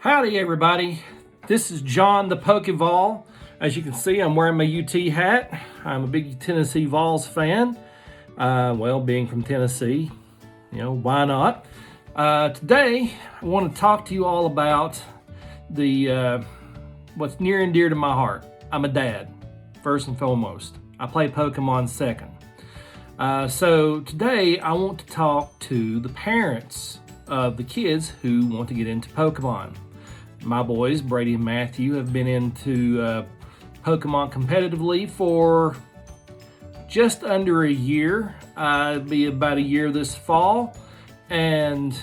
Howdy everybody, this is John the Pokevol. As you can see, I'm wearing my UT hat. I'm a big Tennessee Vols fan. Being from Tennessee, why not? Today, I want to talk to you all about what's near and dear to my heart. I'm a dad, first and foremost. I play Pokemon second. So today, I want to talk to the parents of the kids who want to get into Pokemon. My boys, Brady and Matthew, have been into Pokemon competitively for just under a year. It'll be about a year this fall. And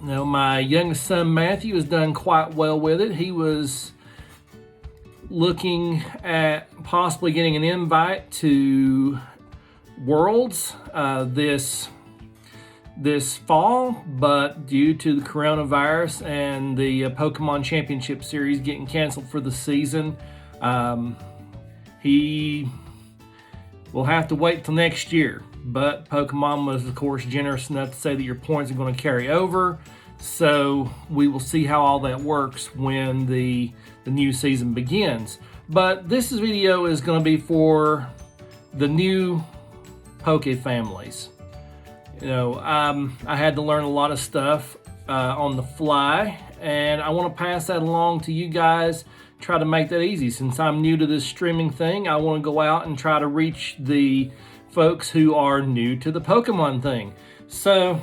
my youngest son, Matthew, has done quite well with it. He was looking at possibly getting an invite to Worlds this fall, but due to the coronavirus and the Pokemon Championship Series getting canceled for the season, he will have to wait till next year. But Pokemon was, of course, generous enough to say that your points are going to carry over, so we will see how all that works when the new season begins. But this video is going to be for the new Poke families. I had to learn a lot of stuff on the fly, and I want to pass that along to you guys, try to make that easy. Since I'm new to this streaming thing, I want to go out and try to reach the folks who are new to the Pokemon thing. So,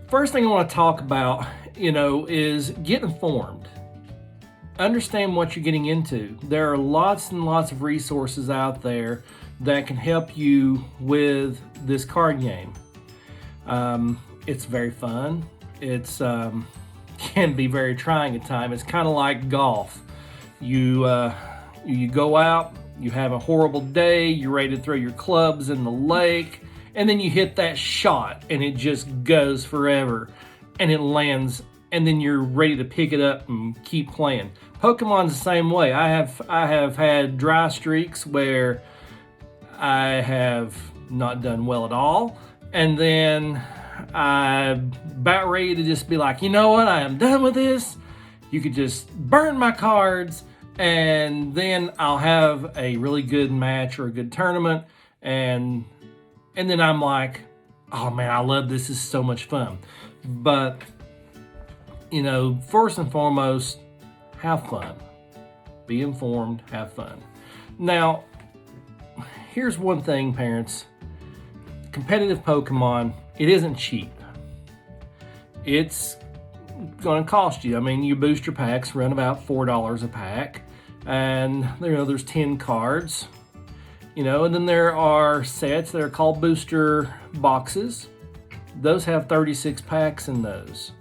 first thing I want to talk about, is get informed. Understand what you're getting into. There are lots and lots of resources out there that can help you with this card game. It's very fun. It's can be very trying at times. It's kind of like golf. You go out, you have a horrible day, you're ready to throw your clubs in the lake, and then you hit that shot and it just goes forever and it lands, and then you're ready to pick it up and keep playing. Pokemon's the same way. I have had dry streaks where I have not done well at all, and then I'm about ready to just be like, you know what, I am done with this. You could just burn my cards, and then I'll have a really good match or a good tournament, and then I'm like, oh man, I love this. This is so much fun. But first and foremost, have fun. Be informed, have fun. Now, here's one thing, parents. Competitive Pokemon, it isn't cheap. It's going to cost you. Your booster packs run about $4 a pack, and there's 10 cards. And then there are sets that are called booster boxes. Those have 36 packs in those.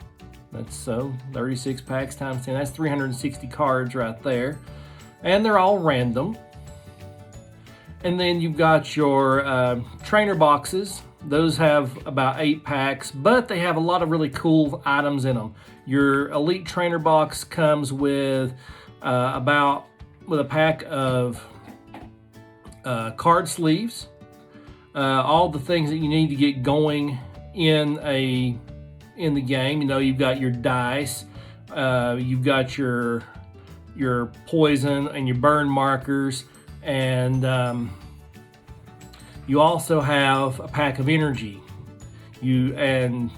That's 36 packs times 10. That's 360 cards right there, and they're all random. And then you've got your trainer boxes. Those have about 8 packs, but they have a lot of really cool items in them. Your Elite Trainer box comes with a pack of card sleeves, all the things that you need to get going in the game. You've got your dice, you've got your poison and your burn markers. And you also have a pack of energy. And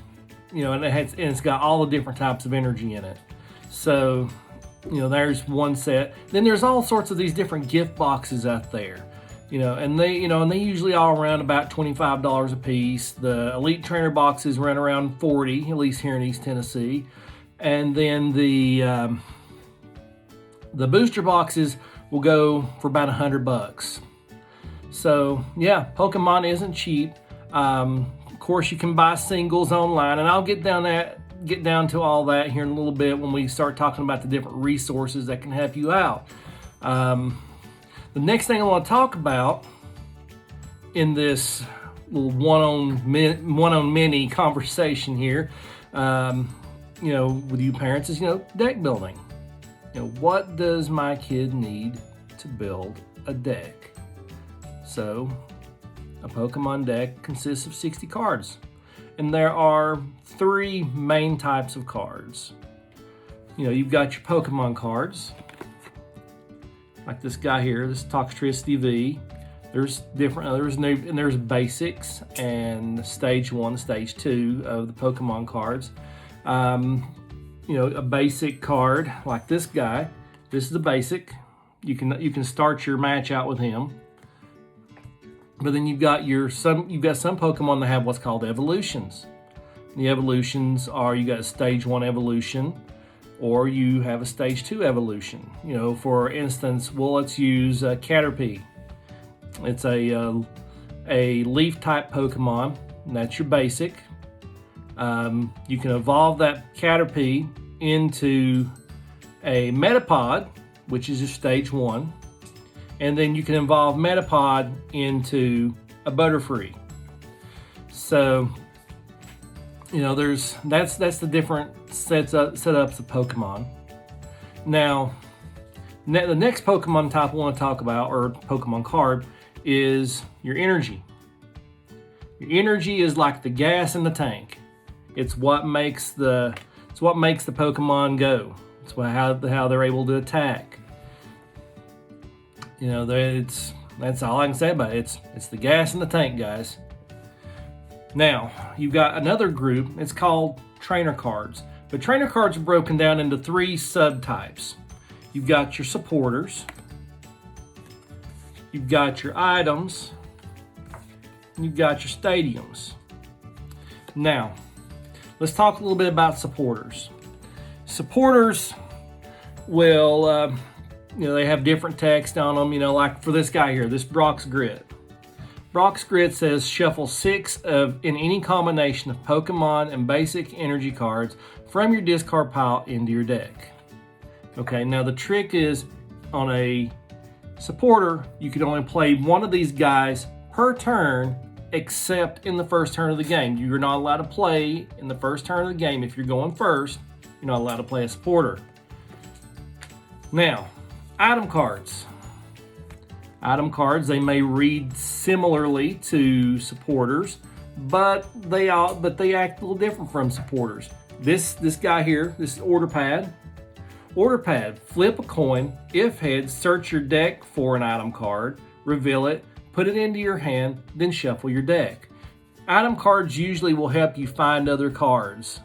it's got all the different types of energy in it. So, there's one set. Then there's all sorts of these different gift boxes out there. And they usually all around about $25 a piece. The Elite Trainer boxes run around $40, at least here in East Tennessee. And then the booster boxes will go for about $100. So yeah, Pokemon isn't cheap. Of course, you can buy singles online, and I'll get down to all that here in a little bit when we start talking about the different resources that can help you out. The next thing I want to talk about in this little one-on-many conversation here, with you parents, is deck building. What does my kid need to build a deck? So, a Pokemon deck consists of 60 cards. And there are three main types of cards. You've got your Pokemon cards, like this guy here, this Toxtricity V. There's different, there's basics and stage 1, stage 2 of the Pokemon cards. A basic card like this guy. This is a basic. You can start your match out with him. But then you've got some Pokemon that have what's called evolutions. The evolutions are, you got a stage 1 evolution, or you have a stage 2 evolution. For instance, let's use Caterpie. It's a leaf type Pokemon, and that's your basic. You can evolve that Caterpie into a Metapod, which is your stage 1. And then you can evolve Metapod into a Butterfree. So, that's the different setups of Pokemon. Now, the next Pokemon type I want to talk about, or Pokemon card, is your energy. Your energy is like the gas in the tank. It's what makes the Pokemon go. It's how they're able to attack. That's all I can say about it. It's the gas in the tank, guys. Now, you've got another group. It's called trainer cards. But trainer cards are broken down into 3 subtypes. You've got your supporters. You've got your items. And you've got your stadiums. Now, let's talk a little bit about supporters. Supporters will... they have different text on them, like for this guy here, this Brock's Grit. Brock's Grit says shuffle 6 in any combination of Pokemon and basic energy cards from your discard pile into your deck. Okay, now the trick is, on a supporter, you can only play one of these guys per turn, except in the first turn of the game. You're not allowed to play in the first turn of the game. If you're going first, you're not allowed to play a supporter. Now, item cards. Item cards, they may read similarly to supporters, but they act a little different from supporters. This guy here, this is Order Pad. Order Pad, flip a coin. If heads, search your deck for an item card, reveal it, put it into your hand, then shuffle your deck. Item cards usually will help you find other cards.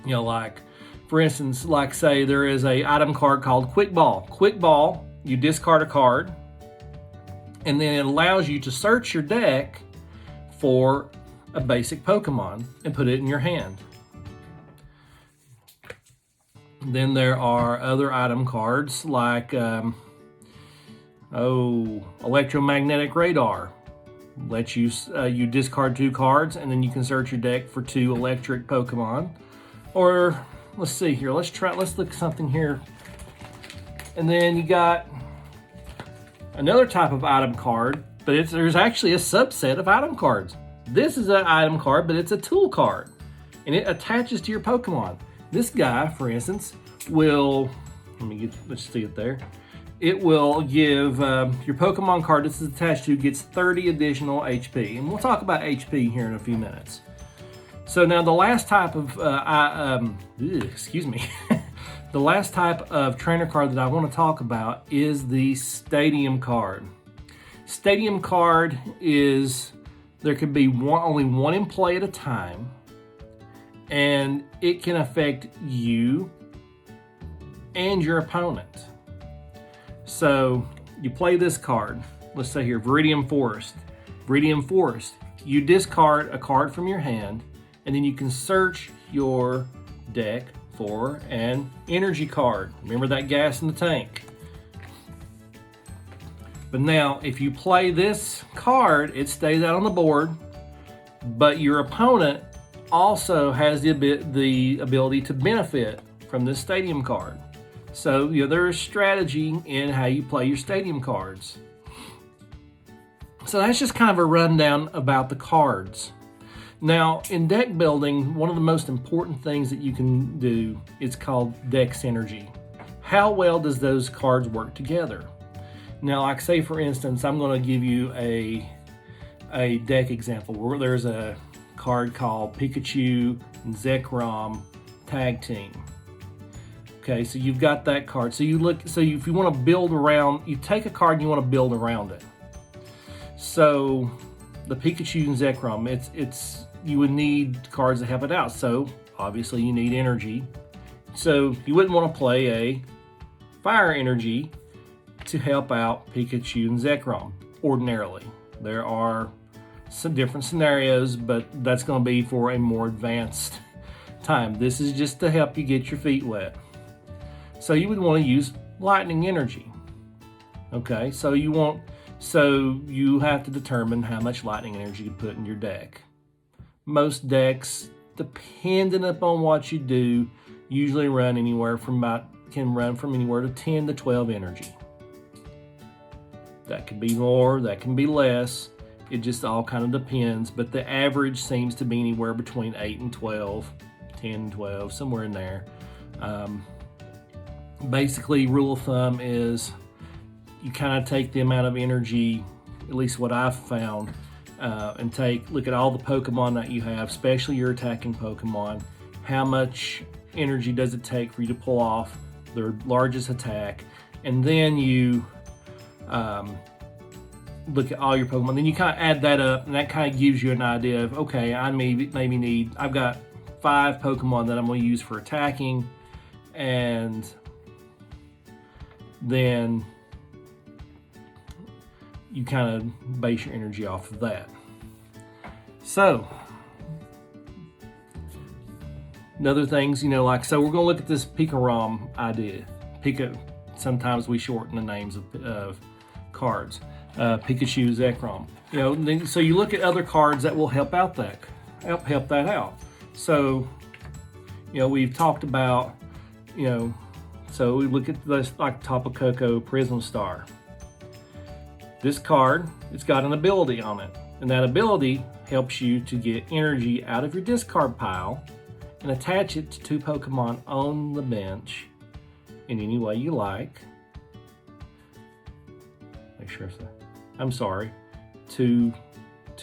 Like, for instance, say there is a item card called Quick Ball. Quick Ball, you discard a card, and then it allows you to search your deck for a basic Pokemon and put it in your hand. Then there are other item cards like Electromagnetic Radar. Lets you you discard 2 cards, and then you can search your deck for 2 electric Pokemon. Or let's see here. Let's look at something here. And then you got another type of item card, but there's actually a subset of item cards. This is an item card, but it's a tool card, and it attaches to your Pokemon. This guy, for instance, will, let's see it there. It will give your Pokemon card this is attached to gets 30 additional HP, and we'll talk about HP here in a few minutes. So now the last type of the last type of trainer card that I want to talk about is the Stadium card. Stadium card is, there can be only one in play at a time, and it can affect you and your opponent. So you play this card. Let's say here, Viridian Forest. Viridian Forest, you discard a card from your hand, and then you can search your deck for an energy card. Remember that gas in the tank. But now, if you play this card, it stays out on the board, but your opponent also has the ability to benefit from this Stadium card. So, there's strategy in how you play your Stadium cards. So that's just kind of a rundown about the cards. Now, in deck building, one of the most important things that you can do is called deck synergy. How well does those cards work together? Now, like say for instance, I'm going to give you a deck example where there's a card called Pikachu and Zekrom Tag Team. Okay, so you've got that card. So if you want to build around, you take a card and you want to build around it. So the Pikachu and Zekrom, you would need cards to help it out. So obviously you need energy. So you wouldn't want to play a fire energy to help out Pikachu and Zekrom ordinarily. There are some different scenarios, but that's going to be for a more advanced time. This is just to help you get your feet wet. So you would want to use lightning energy. Okay, so you have to determine how much lightning energy to put in your deck. Most decks, depending upon what you do, usually can run from anywhere to 10 to 12 energy. That could be more, that can be less. It just all kind of depends, but the average seems to be anywhere between 8 and 12, 10 and 12, somewhere in there. Basically, rule of thumb is you kind of take the amount of energy, at least what I've found, and look at all the Pokemon that you have, especially your attacking Pokemon. How much energy does it take for you to pull off their largest attack? And then you look at all your Pokemon. Then you kind of add that up, and that kind of gives you an idea of, okay, I've got 5 Pokemon that I'm going to use for attacking, and then you kind of base your energy off of that. So, another things, so we're going to look at this Pikarom idea. Sometimes we shorten the names of cards. Pikachu, Zekrom. So you look at other cards that will help that out. So, we've talked about, so we look at this like Tapu Koko Prism Star. This card, it's got an ability on it, and that ability helps you to get energy out of your discard pile and attach it to 2 Pokemon on the bench in any way you like. Make sure I'm sorry. 2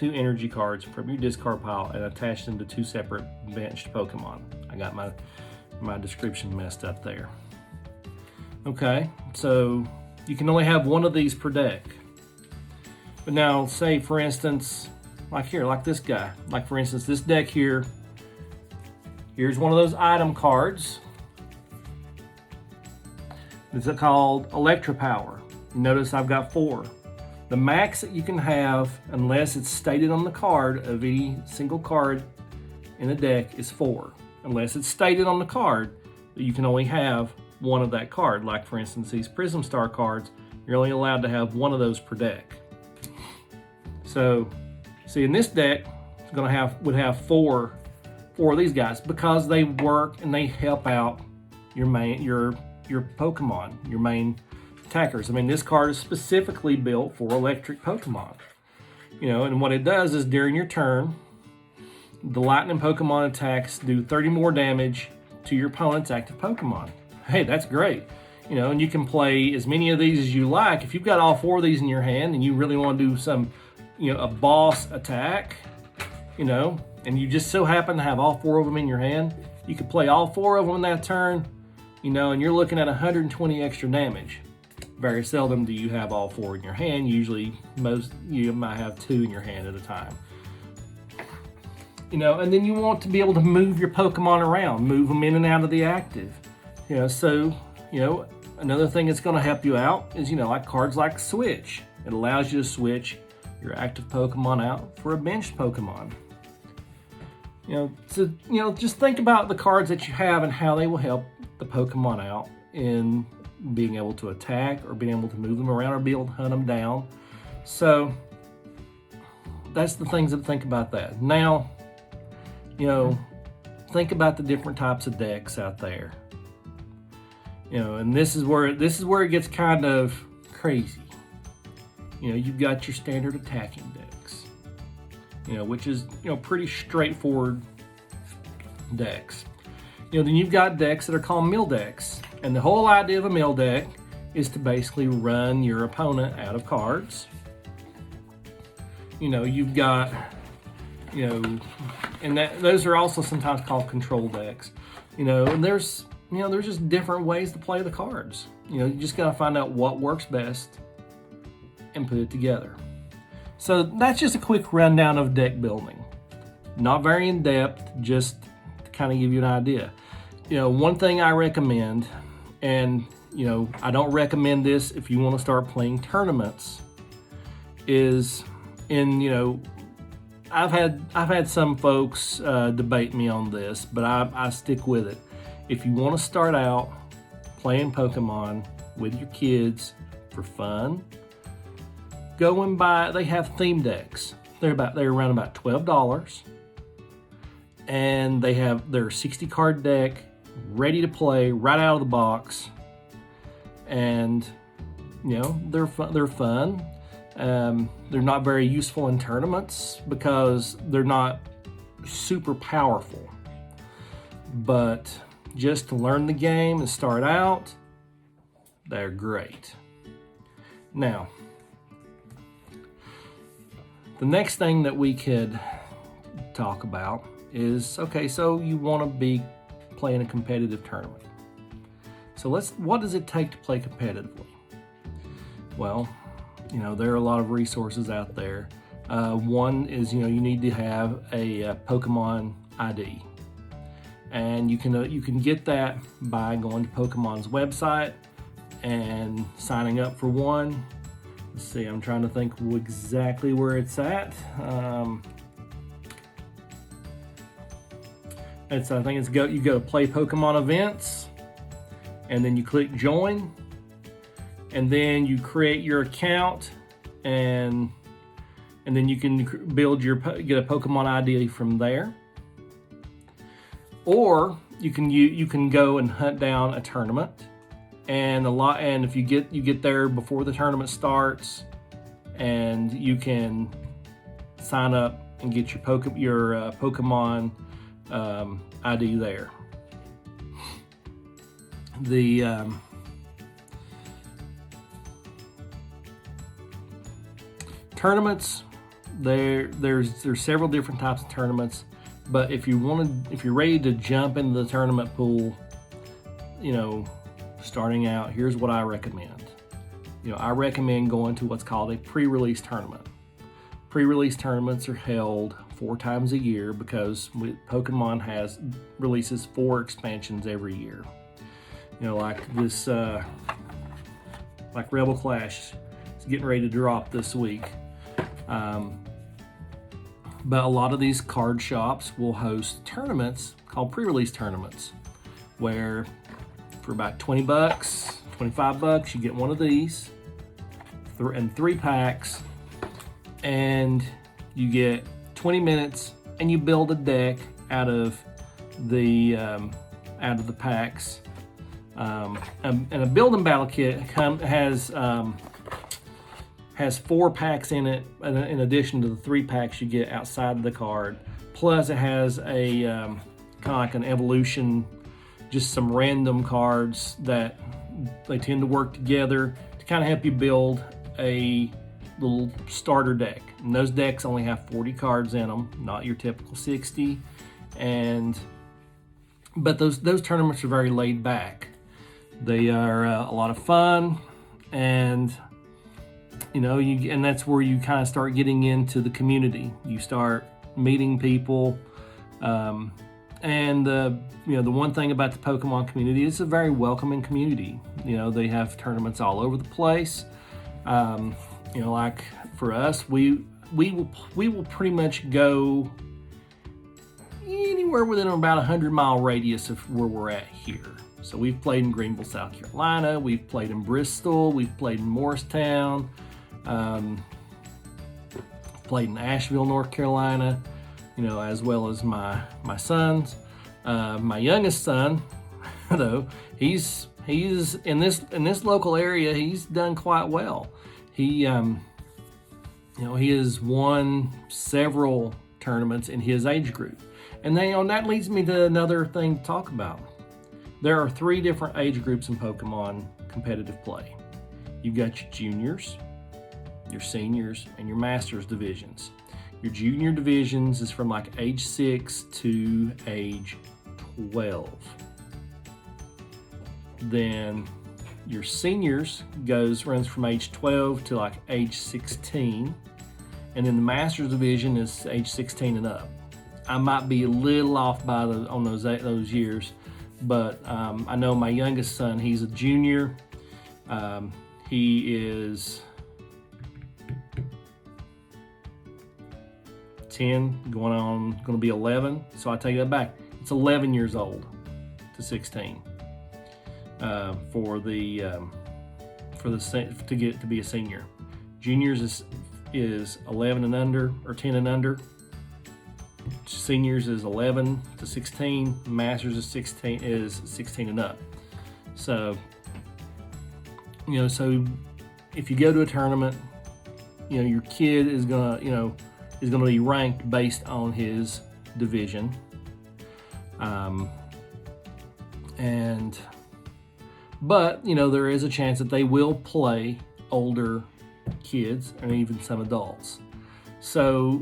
energy cards from your discard pile and attach them to 2 separate benched Pokemon. I got my description messed up there. Okay, so you can only have 1 of these per deck. But now, say for instance, like this guy. Like for instance, this deck here. Here's one of those item cards. It's called Electropower. Notice I've got 4. The max that you can have, unless it's stated on the card of any single card in the deck, is 4. Unless it's stated on the card that you can only have 1 of that card. Like for instance, these Prism Star cards, you're only allowed to have 1 of those per deck. So, see, in this deck, it's would have 4 of these guys because they work and they help out your Pokemon, your main attackers. I mean, this card is specifically built for electric Pokemon. And what it does is during your turn, the lightning Pokemon attacks do 30 more damage to your opponent's active Pokemon. Hey, that's great. And you can play as many of these as you like. If you've got all 4 of these in your hand and you really want to do some, a boss attack, and you just so happen to have all 4 of them in your hand, you could play all 4 of them in that turn, and you're looking at 120 extra damage. Very seldom do you have all 4 in your hand. Usually, you might have 2 in your hand at a time. And then you want to be able to move your Pokemon around, move them in and out of the active. So, another thing that's going to help you out is, like cards like Switch. It allows you to switch your active Pokemon out for a benched Pokemon. Just think about the cards that you have and how they will help the Pokemon out in being able to attack or being able to move them around or be able to hunt them down. So that's the things that think about that. Now, think about the different types of decks out there. And this is where it gets kind of crazy. You've got your standard attacking decks, which is, pretty straightforward decks. Then you've got decks that are called mill decks. And the whole idea of a mill deck is to basically run your opponent out of cards. You've got, and those are also sometimes called control decks. And there's just different ways to play the cards. You just gotta find out what works best and put it together. So that's just a quick rundown of deck building. Not very in depth, just to kind of give you an idea. One thing I recommend, and I don't recommend this if you want to start playing tournaments, is I've had some folks debate me on this, but I stick with it. If you want to start out playing Pokemon with your kids for fun, go and buy. They have theme decks. They're around about $12, and they have their 60 card deck ready to play right out of the box, and they're fun. They're not very useful in tournaments because they're not super powerful, but just to learn the game and start out, they're great. Now, the next thing that we could talk about is, okay, so you want to be playing a competitive tournament. So what does it take to play competitively? Well, there are a lot of resources out there. One is, you need to have a Pokemon ID. And you can get that by going to Pokemon's website and signing up for one. Let's see, I'm trying to think exactly where it's at. I think you go to Play Pokemon Events, and then you click Join, and then you create your account, and then you can get a Pokemon ID from there. Or you can go and hunt down a tournament, and if you get there before the tournament starts, and you can sign up and get your Pokemon ID there. The tournaments, there's several different types of tournaments. But if you're ready to jump into the tournament pool, starting out, here's what I recommend. I recommend going to what's called a pre-release tournament. Pre-release tournaments are held 4 times a year because Pokemon releases 4 expansions every year. Like this, like Rebel Clash is getting ready to drop this week. But a lot of these card shops will host tournaments called pre-release tournaments, where for about $20, $25, you get one of these and 3 packs, and you get 20 minutes, and you build a deck out of the packs. And a building battle kit has 4 packs in it, in addition to the 3 packs you get outside of the card. Plus, it has a kind of like an evolution, just some random cards that they tend to work together to kind of help you build a little starter deck. And those decks only have 40 cards in them, not your typical 60. But those tournaments are very laid back. They are a lot of fun, and and that's where you kind of start getting into the community. You start meeting people, and the one thing about the Pokemon community, it's a very welcoming community. They have tournaments all over the place. Like for us, we will pretty much go anywhere within about 100-mile radius of where we're at here. So we've played in Greenville, South Carolina. We've played in Bristol. We've played in Morristown. Played in Asheville, North Carolina. As well as my sons. My youngest son, though, he's in this local area. He's done quite well. He has won several tournaments in his age group, and then that leads me to another thing to talk about. There are 3 different age groups in Pokemon competitive play. You've got your juniors, your seniors, and your masters divisions. Your junior divisions is from like age 6 to age 12. Then your seniors runs from age 12 to like age 16. And then the Masters division is age 16 and up. I might be a little off on those years, but I know my youngest son, he's a junior. He is 10, going to be 11. So I take that back. It's 11 years old to 16 to get to be a senior. Juniors is 11 and under, or 10 and under. Seniors is 11 to 16. Masters is 16 and up. So, so if you go to a tournament, your kid is gonna be ranked based on his division. But there is a chance that they will play older kids and even some adults. So,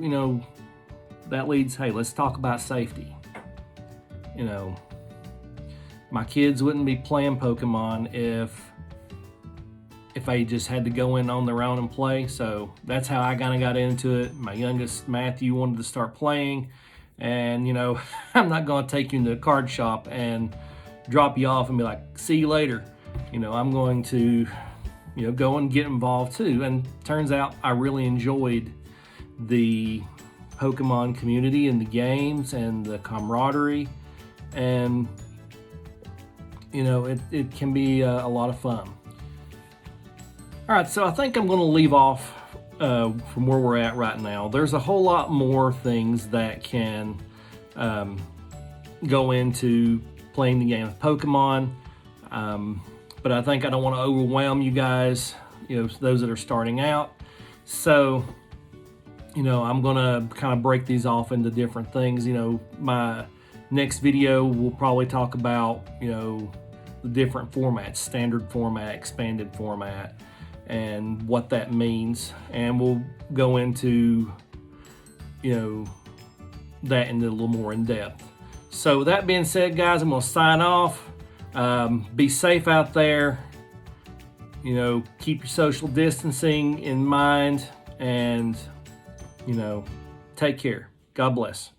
that leads, hey, let's talk about safety. My kids wouldn't be playing Pokemon if they just had to go in on their own and play. So that's how I kind of got into it. My youngest, Matthew, wanted to start playing. And, I'm not going to take you into a card shop and drop you off and be like, see you later. I'm going to, go and get involved too. And turns out I really enjoyed the Pokemon community and the games and the camaraderie. And, it can be a lot of fun. All right, so I think I'm going to leave off from where we're at right now. There's a whole lot more things that can go into playing the game of Pokemon, but I think I don't want to overwhelm you guys, those that are starting out. So, I'm going to kind of break these off into different things. My next video will probably talk about, the different formats, standard format, expanded format, and what that means. And we'll go into, that in a little more in depth. So with that being said, guys, I'm going to sign off. Be safe out there. Keep your social distancing in mind, and, take care. God bless.